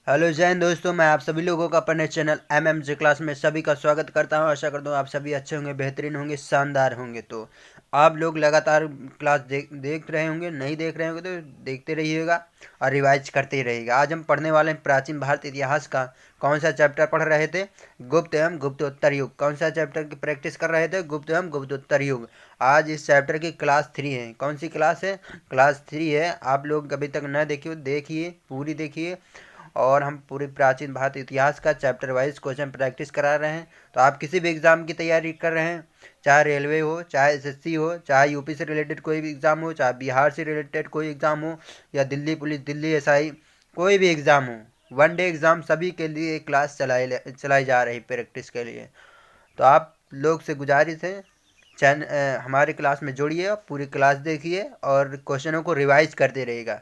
Hello जय हिंद दोस्तों, मैं आप सभी लोगों का अपने चैनल एमएमजे क्लास में सभी का स्वागत करता हूं। आशा करता हूं आप सभी अच्छे होंगे, बेहतरीन होंगे, शानदार होंगे। तो आप लोग लगातार क्लास देख रहे होंगे, नहीं देख रहे होंगे तो देखते रहिएगा और रिवाइज करते ही रहिएगा। आज हम पढ़ने वाले हैं प्राचीन भारत इतिहास का। कौन सा चैप्टर पढ़ रहे थे? गुप्त एवं गुप्तोत्तर युग। कौन सा चैप्टर की प्रैक्टिस कर रहे थे? गुप्त एवं गुप्तोत्तर युग। आज इस चैप्टर की क्लास 3 है। कौन सी क्लास है? क्लास 3 है। आप लोग अभी तक न देखिए, देखिए, पूरी देखिए। और हम पूरे प्राचीन भारत इतिहास का चैप्टर वाइज क्वेश्चन प्रैक्टिस करा रहे हैं। तो आप किसी भी एग्ज़ाम की तैयारी कर रहे हैं, चाहे रेलवे हो, चाहे एसएससी हो, चाहे यूपी से रिलेटेड कोई भी एग्ज़ाम हो, चाहे बिहार से रिलेटेड कोई एग्ज़ाम हो, या दिल्ली पुलिस, दिल्ली एसआई, कोई भी एग्ज़ाम हो, वनडे एग्ज़ाम, सभी के लिए एक क्लास चलाई जा रही प्रैक्टिस के लिए। तो आप लोग से गुजारिश है, हमारे क्लास में जुड़िए, पूरी क्लास देखिए और क्वेश्चनों को रिवाइज करते रहिएगा।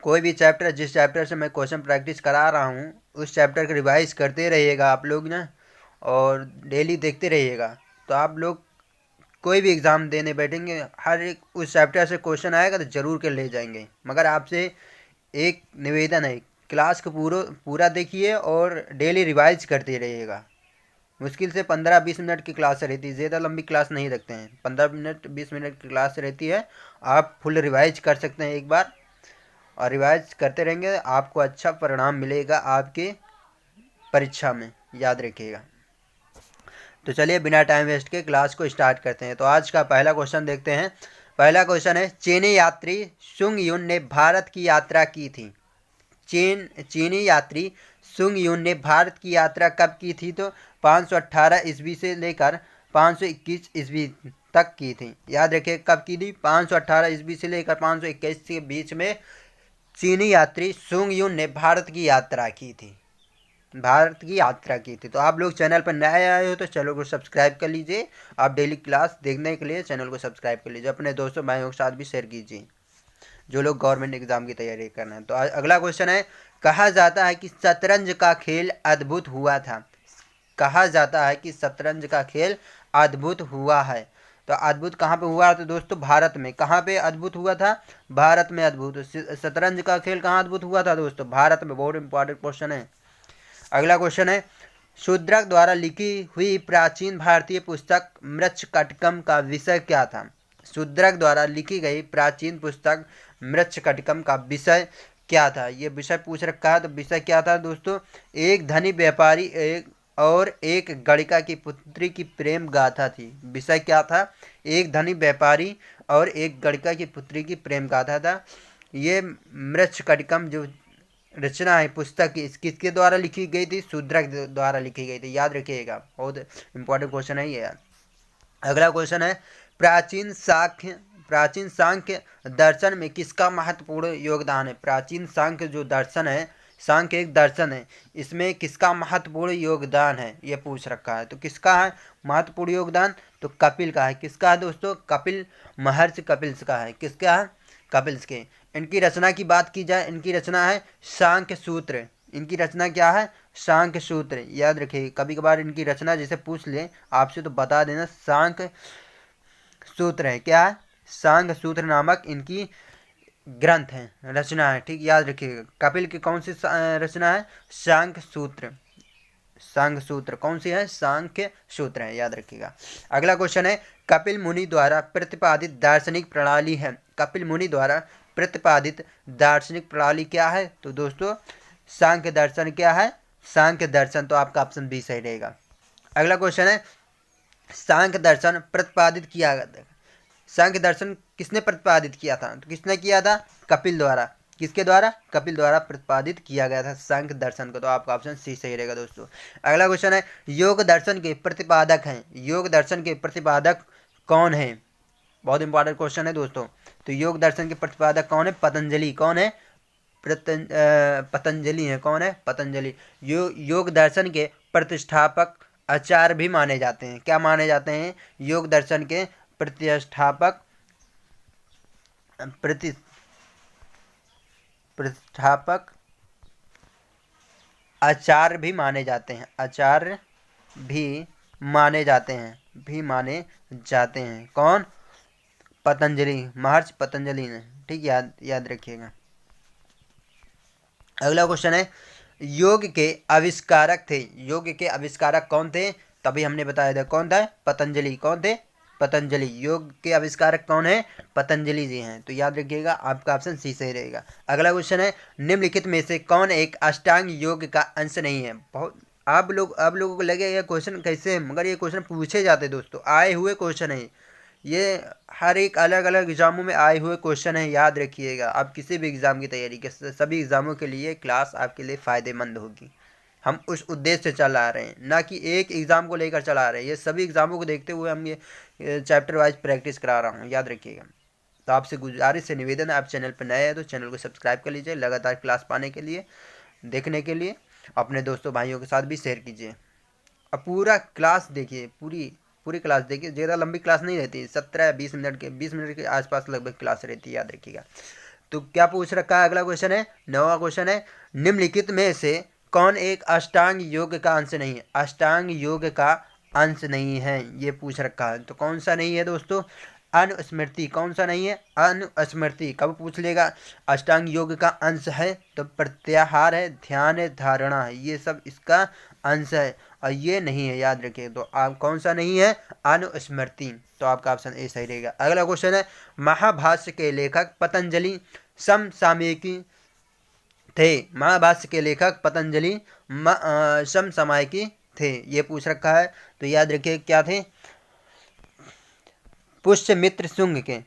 कोई भी चैप्टर, जिस चैप्टर से मैं क्वेश्चन प्रैक्टिस करा रहा हूँ, उस चैप्टर को रिवाइज करते रहिएगा आप लोग ना, और डेली देखते रहिएगा। तो आप लोग कोई भी एग्ज़ाम देने बैठेंगे, हर एक उस चैप्टर से क्वेश्चन आएगा तो ज़रूर के ले जाएंगे। मगर आपसे एक निवेदन है, क्लास को पूरा देखिए और डेली रिवाइज करते रहिएगा। मुश्किल से 15-20 मिनट की क्लास रहती है, ज़्यादा लंबी क्लास नहीं रखते हैं। 15 मिनट 20 मिनट की क्लास रहती है। आप फुल रिवाइज कर सकते हैं एक बार, और रिवाइज करते रहेंगे, आपको अच्छा परिणाम मिलेगा आपके परीक्षा में, याद रखिएगा। तो चलिए बिना टाइम वेस्ट के क्लास को स्टार्ट करते हैं। तो आज का पहला क्वेश्चन देखते हैं। पहला क्वेश्चन है, चीनी यात्री सुंग युन ने भारत की यात्रा की थी। चीनी यात्री सुंग युन ने भारत की यात्रा कब की थी? तो 518 ईस्वी से लेकर 521 ईस्वी तक की थी। याद रखिए कब की थी? 518 ईस्वी से लेकर 521 के बीच में चीनी यात्री सुंग युन ने भारत की यात्रा की थी। भारत की यात्रा की थी। तो आप लोग चैनल पर नए आए हो तो चैनल को सब्सक्राइब कर लीजिए। आप डेली क्लास देखने के लिए चैनल को सब्सक्राइब कर लीजिए। अपने दोस्तों भाइयों के साथ भी शेयर कीजिए जो लोग गवर्नमेंट एग्जाम की तैयारी करना है। तो अगला क्वेश्चन है, कहा जाता है कि शतरंज का खेल अद्भुत हुआ था। कहा जाता है कि शतरंज का खेल अद्भुत हुआ है। तो अद्भुत कहाँ पे हुआ? तो दोस्तों भारत में। कहाँ पे अद्भुत हुआ था? भारत में अद्भुत। शतरंज का खेल कहाँ अद्भुत हुआ था दोस्तों? भारत में। बहुत इंपॉर्टेंट क्वेश्चन है। अगला क्वेश्चन है, शूद्रक द्वारा लिखी हुई प्राचीन भारतीय पुस्तक मृच्छकटिकम का विषय क्या था? शूद्रक द्वारा लिखी गई प्राचीन पुस्तक मृच्छकटिकम का विषय क्या था? ये विषय पूछ रखा है। तो विषय क्या था दोस्तों? एक धनी व्यापारी एक गणिका की पुत्री की प्रेम गाथा थी। विषय क्या था? एक धनी व्यापारी और एक गणिका की पुत्री की प्रेम गाथा था। ये मृच्छकटिकम जो रचना है पुस्तक की, किसके द्वारा लिखी गई थी? शूद्रक द्वारा लिखी गई थी। याद रखिएगा, बहुत इंपॉर्टेंट क्वेश्चन है ये यार। अगला क्वेश्चन है, प्राचीन सांख्य दर्शन में किसका महत्वपूर्ण योगदान है? प्राचीन सांख्य जो दर्शन है, सांख्य एक दर्शन है, इसमें किसका महत्वपूर्ण योगदान है ये पूछ रखा है। तो किसका है महत्वपूर्ण योगदान? तो कपिल का है। किसका है दोस्तों? कपिल, महर्षि कपिल का है। किसका है? कपिल के। इनकी रचना की बात की जाए, इनकी रचना है सांख्य सूत्र। इनकी रचना क्या है? सांख्य सूत्र। याद रखिए, कभी कभार इनकी रचना जैसे पूछ ले आपसे तो बता देना, सांख्य सूत्र है। क्या है? सांख्य सूत्र नामक इनकी ग्रंथ है, रचना है। ठीक, याद रखिएगा। कपिल की कौन सी रचना है? सांख्य सूत्र। सांख्य सूत्र कौन सी है? सांख्य सूत्र है, याद रखिएगा। अगला क्वेश्चन है, कपिल मुनि द्वारा प्रतिपादित दार्शनिक प्रणाली है। कपिल मुनि द्वारा प्रतिपादित दार्शनिक प्रणाली क्या है? तो दोस्तों सांख्य दर्शन। क्या है? सांख्य दर्शन। तो आपका ऑप्शन बी सही रहेगा। अगला क्वेश्चन है, सांख्य दर्शन प्रतिपादित किया गया। सांख्य दर्शन किसने प्रतिपादित किया था? तो किसने किया था? कपिल द्वारा। किसके द्वारा? कपिल द्वारा प्रतिपादित किया गया था सांख्य दर्शन को। तो आपका ऑप्शन सी सही रहेगा दोस्तों। अगला क्वेश्चन है, योग दर्शन के प्रतिपादक हैं। योग दर्शन के प्रतिपादक कौन है? बहुत इंपॉर्टेंट क्वेश्चन है दोस्तों। तो योग दर्शन के प्रतिपादक कौन है? पतंजलि। कौन है? पतंजलि है। कौन है? पतंजलि। योग दर्शन के प्रतिष्ठापक आचार्य भी माने जाते हैं। क्या माने जाते हैं? योग दर्शन के प्रतिष्ठापक प्रतिष्ठापक आचार्य भी माने जाते हैं। आचार्य भी माने जाते हैं, भी माने जाते हैं। कौन? पतंजलि, महर्षि पतंजलि ने। ठीक, याद रखिएगा। अगला क्वेश्चन है, योग के आविष्कारक थे, योग के आविष्कारक कौन थे? तभी हमने बताया था, कौन था? पतंजलि। कौन थे? पतंजलि। योग के आविष्कारक कौन है? पतंजलि जी हैं। तो याद रखिएगा, आपका ऑप्शन सी सही रहेगा। अगला क्वेश्चन है, निम्नलिखित में से कौन एक अष्टांग योग का अंश नहीं है? बहुत आप लोगों को लगेगा ये क्वेश्चन कैसे है, मगर ये क्वेश्चन पूछे जाते दोस्तों, आए हुए क्वेश्चन है ये। हर एक अलग अलग एग्जामों में आए हुए क्वेश्चन है, याद रखिएगा। आप किसी भी एग्ज़ाम की तैयारी के सभी एग्ज़ामों के लिए क्लास आपके लिए फ़ायदेमंद होगी। हम उस उद्देश्य से चला रहे हैं, ना कि एक एग्ज़ाम को लेकर चला रहे हैं। ये सभी एग्ज़ामों को देखते हुए हम ये चैप्टर वाइज प्रैक्टिस करा रहा हूँ, याद रखिएगा। तो आपसे गुजारिश से निवेदन है, आप चैनल पर नए हैं तो चैनल को सब्सक्राइब कर लीजिए, लगातार क्लास पाने के लिए, देखने के लिए अपने दोस्तों भाइयों के साथ भी शेयर कीजिए। अब पूरा क्लास देखिए, पूरी पूरी क्लास देखिए, ज़्यादा लंबी क्लास नहीं रहती, 17 या 20 मिनट के आसपास लगभग क्लास रहती है, याद रखिएगा। तो क्या पूछ रखा है? अगला क्वेश्चन है, 9वां क्वेश्चन है, निम्नलिखित में से कौन एक अष्टांग योग का अंश नहीं है? अष्टांग योग का अंश नहीं है, ये पूछ रखा है। तो कौन सा नहीं है दोस्तों? अनुस्मृति। कौन सा नहीं है? अनुस्मृति। कब पूछ लेगा? अष्टांग योग का अंश है तो प्रत्याहार है, ध्यान है, धारणा है, ये सब इसका अंश है, और ये नहीं है, याद रखिए। तो आप कौन सा नहीं है? अनुस्मृति। तो आपका ऑप्शन ए सही रहेगा। अगला क्वेश्चन है, महाभाष्य के लेखक पतंजलि समसामयिकी थे। महाभाष्य के लेखक पतंजलि समसामयिकी थे, ये पूछ रखा है। तो याद रखिए क्या थे? पुष्यमित्र शुंग के,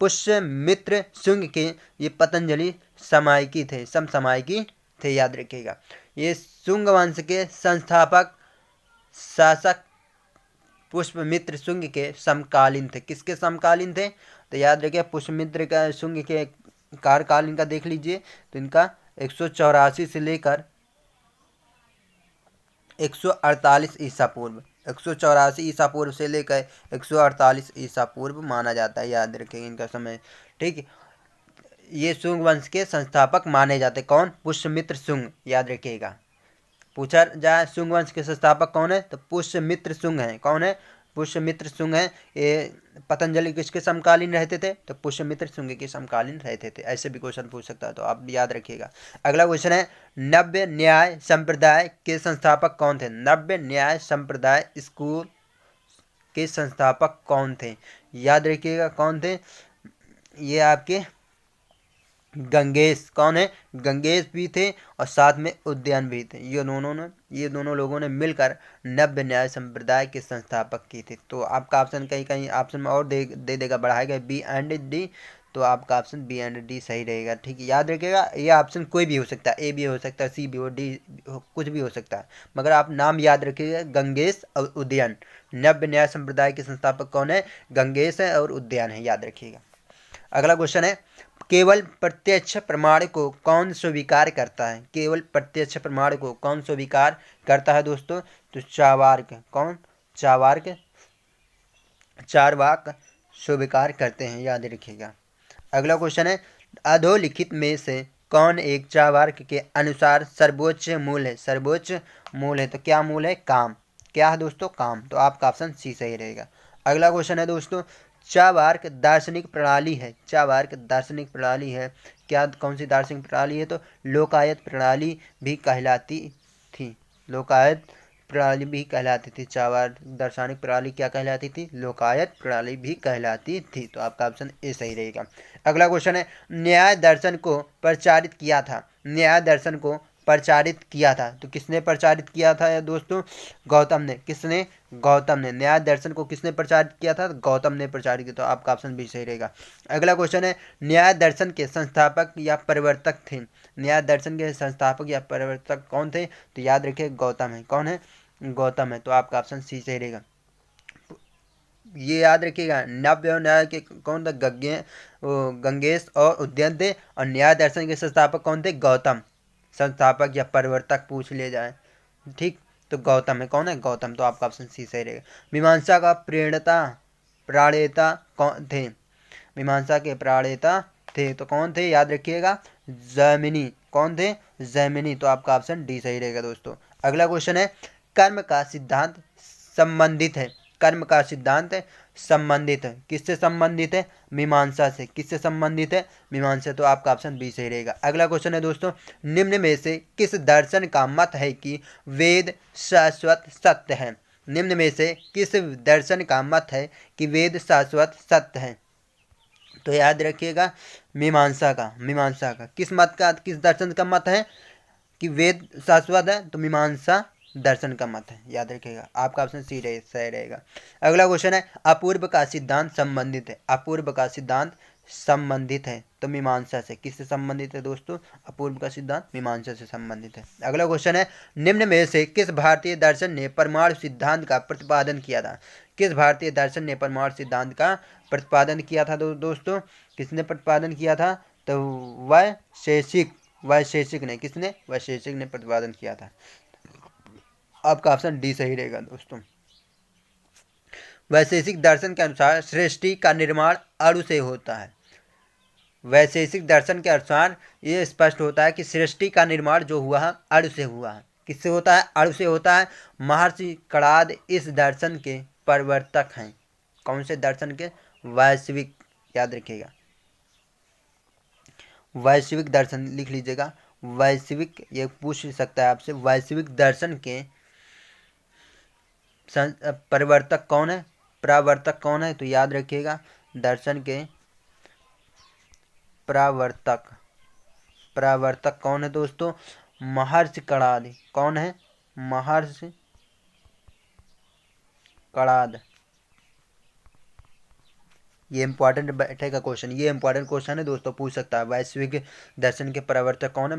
पुष्यमित्र शुंग के ये पतंजलि समायिकी थे, समसामयिकी थे, याद रखिएगा। ये शुंग वंश के संस्थापक शासक पुष्यमित्र शुंग के समकालीन थे। किसके समकालीन थे? तो याद रखिए, पुष्यमित्र का शुंग के कार्यकाल इनका देख लीजिए, तो इनका 184 से लेकर 148 ईसा पूर्व, 184 ईसा पूर्व से लेकर 148 ईसा पूर्व माना जाता है, याद रखेंगे इनका समय। ठीक है, ये शुंग वंश के संस्थापक माने जाते। कौन? पुष्यमित्र शुंग, याद रखिएगा। पूछा जाए शुंग वंश के संस्थापक कौन है, तो पुष्यमित्र शुंग है। कौन है? पुष्यमित्र शुंग है। ये पतंजलि किसके समकालीन रहते थे? तो पुष्यमित्र शुंग के समकालीन रहते थे। ऐसे भी क्वेश्चन पूछ सकता है, तो आप याद रखिएगा। अगला क्वेश्चन है, नव्य न्याय संप्रदाय के संस्थापक कौन थे? नव्य न्याय संप्रदाय स्कूल के संस्थापक कौन थे? याद रखिएगा कौन थे? ये आपके गंगेश। कौन है? गंगेश भी थे, और साथ में उद्यान भी थे। ये दोनों लोगों ने मिलकर नव्य न्याय संप्रदाय के संस्थापक की थे। तो आपका ऑप्शन कहीं कहीं ऑप्शन में और दे देगा, बढ़ाएगा बी एंड डी। तो आपका ऑप्शन बी एंड डी सही रहेगा। ठीक है, याद रखिएगा, ये ऑप्शन कोई भी हो सकता है, ए भी हो सकता है, सी भी हो, डी कुछ भी हो सकता है, मगर आप नाम याद रखिएगा, गंगेश और उद्यान। नव्य न्याय संप्रदाय के संस्थापक कौन है? गंगेश है और उद्यान है, याद रखिएगा। अगला क्वेश्चन है, केवल प्रत्यक्ष प्रमाण को कौन स्वीकार करता है? केवल प्रत्यक्ष प्रमाण को कौन स्वीकार करता है दोस्तों? तो चार्वाक। कौन? चार्वाक। चार्वाक स्वीकार करते हैं, याद रखिएगा। अगला क्वेश्चन है, अधोलिखित में से कौन एक चार्वाक के अनुसार सर्वोच्च मूल है? सर्वोच्च मूल है, तो क्या मूल है? काम। क्या है दोस्तों? काम। तो आपका ऑप्शन सी सही रहेगा। अगला क्वेश्चन है दोस्तों, चार्वाक दार्शनिक प्रणाली है। चार्वाक दार्शनिक प्रणाली है, क्या कौन सी दार्शनिक प्रणाली है? तो लोकायत प्रणाली भी कहलाती थी। लोकायत प्रणाली भी कहलाती थी। चार्वाक दार्शनिक प्रणाली क्या कहलाती थी? लोकायत प्रणाली भी कहलाती थी। तो आपका ऑप्शन ए सही रहेगा। अगला क्वेश्चन है, न्याय दर्शन को प्रचारित किया था। न्याय दर्शन को प्रचारित किया था, तो किसने प्रचारित किया था या दोस्तों? गौतम ने। किसने? गौतम ने। न्याय दर्शन को किसने प्रचारित किया था? गौतम ने प्रचारित किया। तो आपका ऑप्शन भी सही रहेगा। अगला क्वेश्चन है, न्याय दर्शन के संस्थापक या प्रवर्तक थे। न्याय दर्शन के संस्थापक या प्रवर्तक कौन थे? तो याद रखिए गौतम है। कौन है? गौतम है। तो आपका ऑप्शन सी सही रहेगा। ये याद रखिएगा, नव्य और न्याय के कौन था? गंगेश और उद्यन थे, और न्याय दर्शन के संस्थापक कौन थे? गौतम। संस्थापक या प्रवर्तक पूछ ले जाए, ठीक, तो गौतम है। कौन है? गौतम। तो आपका ऑप्शन सी सही रहेगा। मीमांसा का प्रणेता कौन थे? मीमांसा के प्रणेता थे, तो कौन थे? याद रखिएगा, जैमिनी। कौन थे? जैमिनी। तो आपका ऑप्शन डी सही रहेगा दोस्तों। अगला क्वेश्चन है, कर्म का सिद्धांत संबंधित है। कर्म का सिद्धांत संबंधित है। किससे संबंधित है? मीमांसा से। किससे संबंधित है? मीमांसा। तो आपका ऑप्शन बी सही रहेगा। अगला क्वेश्चन है दोस्तों, निम्न में से किस दर्शन का मत है कि वेद शाश्वत सत्य है? निम्न में से किस दर्शन का मत है कि वेद शाश्वत सत्य है? तो याद रखिएगा मीमांसा का। मीमांसा का किस मत का, किस दर्शन का मत है कि वेद शाश्वत है? तो मीमांसा दर्शन का मत है, याद रखिएगा। आपका ऑप्शन सी सही रहेगा। अगला क्वेश्चन है, अपूर्व का सिद्धांत संबंधित है। अपूर्व का सिद्धांत संबंधित है तो मीमांसा से। किससे संबंधित है दोस्तों? अपूर्व का सिद्धांत मीमांसा से संबंधित है। अगला क्वेश्चन है, निम्न में से किस भारतीय दर्शन ने परमाणु सिद्धांत का प्रतिपादन किया था? किस भारतीय दर्शन ने परमाणु सिद्धांत का प्रतिपादन किया था? दोस्तों किसने प्रतिपादन किया था? तो वैशेषिक। वैशेषिक ने। किसने? वैशेषिक ने प्रतिपादन किया था। आपका ऑप्शन डी सही रहेगा दोस्तों। वैशेषिक दर्शन के अनुसार सृष्टि का निर्माण अणु से होता है। वैशेषिक दर्शन के अनुसार ये स्पष्ट होता है कि सृष्टि का निर्माण जो हुआ है अणु से हुआ है। किससे होता है? अणु से होता है। महर्षि कणाद इस दर्शन के प्रवर्तक हैं। कौन से दर्शन के? वैश्विक। याद रखिएगा, वैश्विक दर्शन लिख लीजिएगा। वैश्विक, ये पूछ सकता है आपसे, वैश्विक दर्शन के प्रवर्तक कौन है? प्रवर्तक कौन है? तो याद रखिएगा, दर्शन के प्रवर्तक। प्रवर्तक कौन है दोस्तों? महर्षि कणाद। कौन है? महर्षि कणाद। ये इंपॉर्टेंट बैठेगा क्वेश्चन। ये इंपॉर्टेंट क्वेश्चन है दोस्तों, पूछ सकता है। वैश्विक दर्शन के प्रवर्तक कौन है?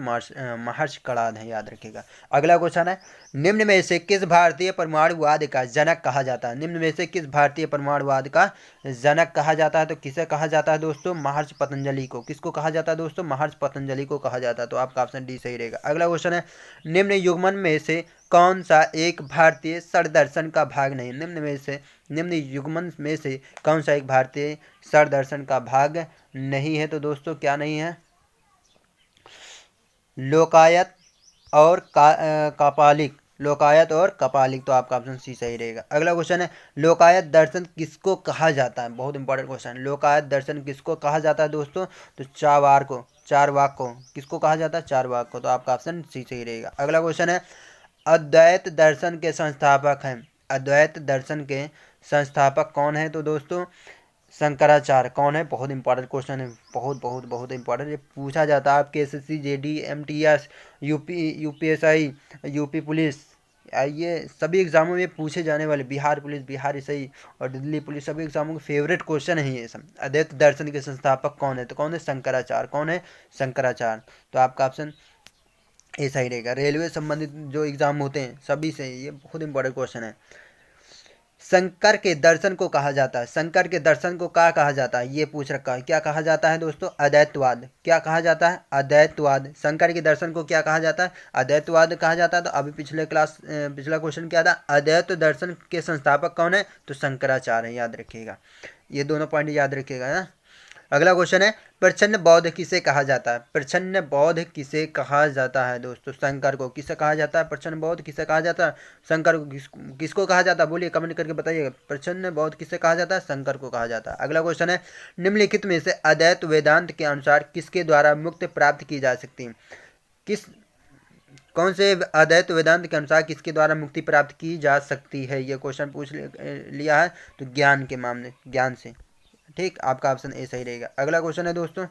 महर्षि कणाद है, याद रखिएगा। अगला क्वेश्चन है, निम्न में से किस भारतीय परमाणुवाद का जनक कहा जाता है? निम्न में से किस भारतीय परमाणुवाद का जनक कहा जाता है? तो किसे कहा जाता है दोस्तों? महर्षि पतंजलि को। किसको कहा जाता है दोस्तों? महर्षि पतंजलि को कहा जाता है। तो आपका ऑप्शन डी सही रहेगा। अगला क्वेश्चन है, निम्न युग्मन में से कौन सा एक भारतीय षड्दर्शन का भाग नहीं? निम्न युग्मन में से कौन सा एक भारतीय षड्दर्शन का भाग नहीं है? तो दोस्तों क्या नहीं है? लोकायत और कापालिक। लोकायत और कपालिक। तो आपका ऑप्शन सी सही रहेगा। अगला क्वेश्चन है, लोकायत दर्शन किसको कहा जाता है? बहुत इंपॉर्टेंट क्वेश्चन है। लोकायत दर्शन किसको कहा जाता है दोस्तों? तो चारवाक को। किसको कहा जाता है? चारवाक को। तो आपका ऑप्शन सी सही रहेगा। अगला क्वेश्चन है, अद्वैत दर्शन के संस्थापक हैं। अद्वैत दर्शन के संस्थापक कौन है? तो दोस्तों शंकराचार्य। कौन है? बहुत इंपॉर्टेंट क्वेश्चन है, बहुत बहुत बहुत इंपॉर्टेंट। ये पूछा जाता है आपके SSC, JD, MTS, UPSI, UP police, ये सभी एग्जामों में पूछे जाने वाले, बिहार पुलिस, बिहार एसआई और दिल्ली पुलिस, सभी एग्जामों के फेवरेट क्वेश्चन है ये सब। अद्वैत दर्शन के संस्थापक कौन है? तो कौन है? शंकराचार्य। कौन है? शंकराचार्य। तो आपका ऑप्शन ए सही रहेगा। रेलवे संबंधित जो एग्जाम होते हैं सभी से ये बहुत इंपॉर्टेंट क्वेश्चन है। शंकर के दर्शन को कहा जाता है, शंकर के दर्शन को क्या कहा जाता है? ये पूछ रखा है। क्या कहा जाता है दोस्तों? अद्वैतवाद। क्या कहा जाता है? अद्वैतवाद। शंकर के दर्शन को क्या कहा जाता है? अद्वैतवाद कहा जाता है। तो अभी पिछला क्वेश्चन क्या था? अद्वैत दर्शन के संस्थापक कौन है? तो शंकराचार्य है, याद रखिएगा। ये दोनों पॉइंट याद रखिएगा ना। अगला क्वेश्चन है, प्रच्छन्न बौद्ध किसे कहा जाता है? प्रच्छन्न बौद्ध किसे कहा जाता है दोस्तों? शंकर को। किसे कहा जाता है? प्रच्छन्न बौद्ध किसे कहा जाता है? शंकर को। किसको कहा जाता है? बोलिए, कमेंट करके बताइएगा। प्रच्छन्न बौद्ध किसे कहा जाता है? शंकर को कहा जाता है। अगला क्वेश्चन है, निम्नलिखित में से अद्वैत वेदांत के अनुसार किसके द्वारा मुक्ति प्राप्त की जा सकती है? कौन से अद्वैत वेदांत के अनुसार किसके द्वारा मुक्ति प्राप्त की जा सकती है? ये क्वेश्चन पूछ लिया है। तो ज्ञान के मामले, ज्ञान से। ठीक, आपका ऑप्शन ए सही रहेगा। अगला क्वेश्चन है दोस्तों,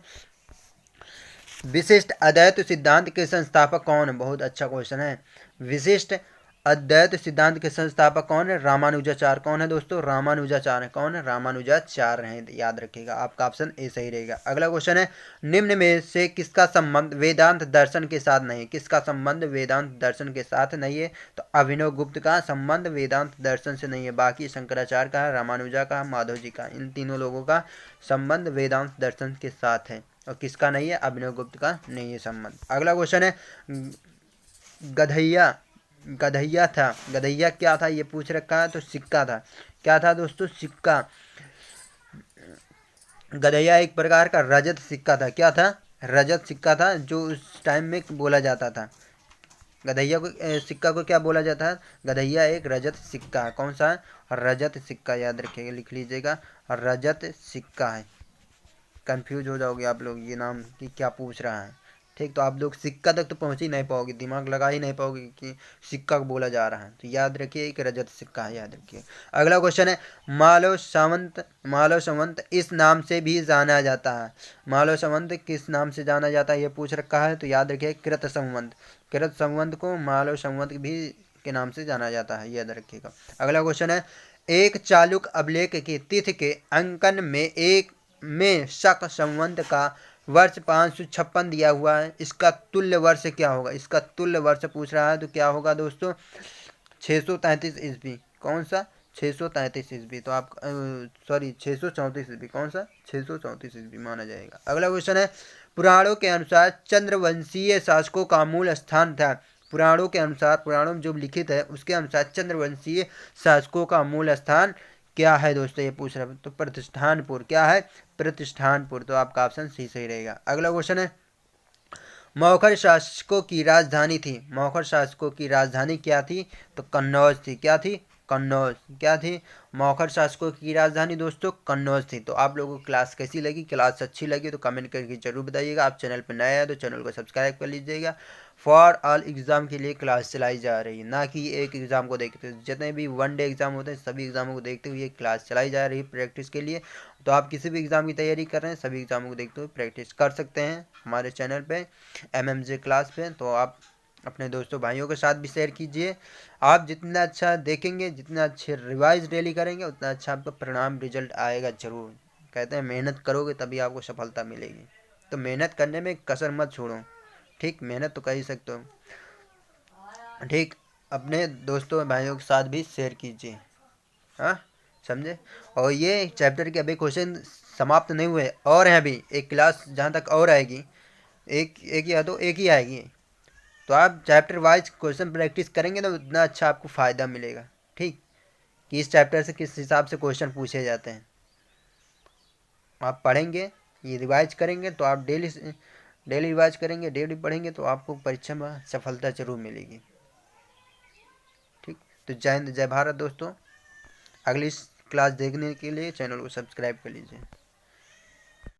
विशिष्ट अद्वैत सिद्धांत के संस्थापक कौन है? बहुत अच्छा क्वेश्चन है। विशिष्ट अद्वैत सिद्धांत के संस्थापक कौन है? रामानुजाचार्य। कौन है दोस्तों? रामानुजाचार्य। कौन है? रामानुजाचार्य हैं, याद रखिएगा। आपका ऑप्शन ए सही रहेगा। अगला क्वेश्चन है, निम्न में से किसका संबंध वेदांत दर्शन के साथ नहीं? किसका संबंध वेदांत दर्शन के साथ नहीं है? तो अभिनव गुप्त का संबंध वेदांत दर्शन से नहीं है। बाकी शंकराचार्य का, रामानुजा का, माधव जी का, इन तीनों लोगों का संबंध वेदांत दर्शन के साथ है। और किसका नहीं है? अभिनव गुप्त का नहीं है संबंध। अगला क्वेश्चन है, गधैया था। गधैया क्या था? ये पूछ रखा है। तो सिक्का था। क्या था दोस्तों? सिक्का। गधैया एक प्रकार का रजत सिक्का था। क्या था? रजत सिक्का था, जो उस टाइम में बोला जाता था। गधैया को सिक्का को क्या बोला जाता है? गधैया एक रजत सिक्का है। कौन सा है? रजत सिक्का, याद रखिएगा, लिख लीजिएगा, रजत सिक्का है। कंफ्यूज हो जाओगे आप लोग ये नाम कि क्या पूछ रहा है। ठीक, तो आप लोग सिक्का तक तो पहुंच ही नहीं पाओगे, दिमाग लगा ही नहीं पाओगे कि सिक्का बोला जा रहा है। तो याद रखिए एक रजत सिक्का है, याद रखिए। अगला क्वेश्चन है, मालव संवत, मालव संवत इस नाम से भी जाना जाता है। मालव संवत किस नाम से जाना जाता है ये पूछ रखा है, तो याद रखिए कृत संवत। कृत संवत को मालव संवत भी के नाम से जाना जाता है, याद रखिएगा। अगला क्वेश्चन है, एक चालुक अभिलेख की तिथि के अंकन में एक में शक संवत का वर्ष 556 दिया हुआ है, इसका तुल्य वर्ष क्या होगा? इसका तुल्य वर्ष पूछ रहा है, तो क्या होगा दोस्तों? 633 ईस्वी। कौन सा? 633 ईस्वी। तो आप सॉरी 634 ईस्वी। कौन सा? 634 ईस्वी माना जाएगा। अगला क्वेश्चन है, पुराणों के अनुसार चंद्रवंशीय शासकों का मूल स्थान था। पुराणों के अनुसार, पुराणों में जो लिखित है उसके अनुसार चंद्रवंशीय शासकों का मूल स्थान क्या है दोस्तों? ये पूछ रहा है, तो प्रतिष्ठानपुर। क्या है? प्रतिष्ठानपुर। तो आपका ऑप्शन सी सही रहेगा। अगला क्वेश्चन है, मौखर शासकों की राजधानी थी। मौखर शासकों की राजधानी क्या थी? तो कन्नौज थी। क्या थी? कन्नौज। क्या थी? मौखर शासकों की राजधानी दोस्तों कन्नौज थी। तो आप लोगों को क्लास कैसी लगी? क्लास अच्छी लगी तो कमेंट करके जरूर बताइएगा। आप चैनल पर नए हैं तो चैनल को सब्सक्राइब कर लीजिएगा। फॉर ऑल एग्ज़ाम के लिए क्लास चलाई जा रही है, ना कि एक एग्ज़ाम को देखते हुए। जितने भी वन डे एग्ज़ाम होते हैं सभी एग्ज़ामों को देखते हुए ये क्लास चलाई जा रही है प्रैक्टिस के लिए। तो आप किसी भी एग्ज़ाम की तैयारी कर रहे हैं सभी एग्ज़ामों को देखते हुए प्रैक्टिस कर सकते हैं हमारे चैनल पे MMJ क्लास पे। तो आप अपने दोस्तों भाइयों के साथ भी शेयर कीजिए। आप जितना अच्छा देखेंगे, जितना अच्छे रिवाइज डेली करेंगे, उतना अच्छा आपका परिणाम रिजल्ट आएगा ज़रूर। कहते हैं मेहनत करोगे तभी आपको सफलता मिलेगी, तो मेहनत करने में कसर मत छोड़ो। ठीक, मेहनत तो कर ही सकते हो। ठीक, अपने दोस्तों भाइयों के साथ भी शेयर कीजिए। हाँ, समझे? और ये चैप्टर के अभी क्वेश्चन समाप्त नहीं हुए, और हैं अभी एक क्लास जहाँ तक और आएगी, एक एक या दो, एक ही आएगी। तो आप चैप्टर वाइज क्वेश्चन प्रैक्टिस करेंगे तो उतना अच्छा आपको फ़ायदा मिलेगा। ठीक, कि इस चैप्टर से किस हिसाब से क्वेश्चन पूछे जाते हैं आप पढ़ेंगे, ये रिवाइज करेंगे तो आप डेली डेली रिवाइज करेंगे, डेली पढ़ेंगे तो आपको परीक्षा में सफलता जरूर मिलेगी। ठीक, तो जय हिंद जय भारत दोस्तों। अगली क्लास देखने के लिए चैनल को सब्सक्राइब कर लीजिए।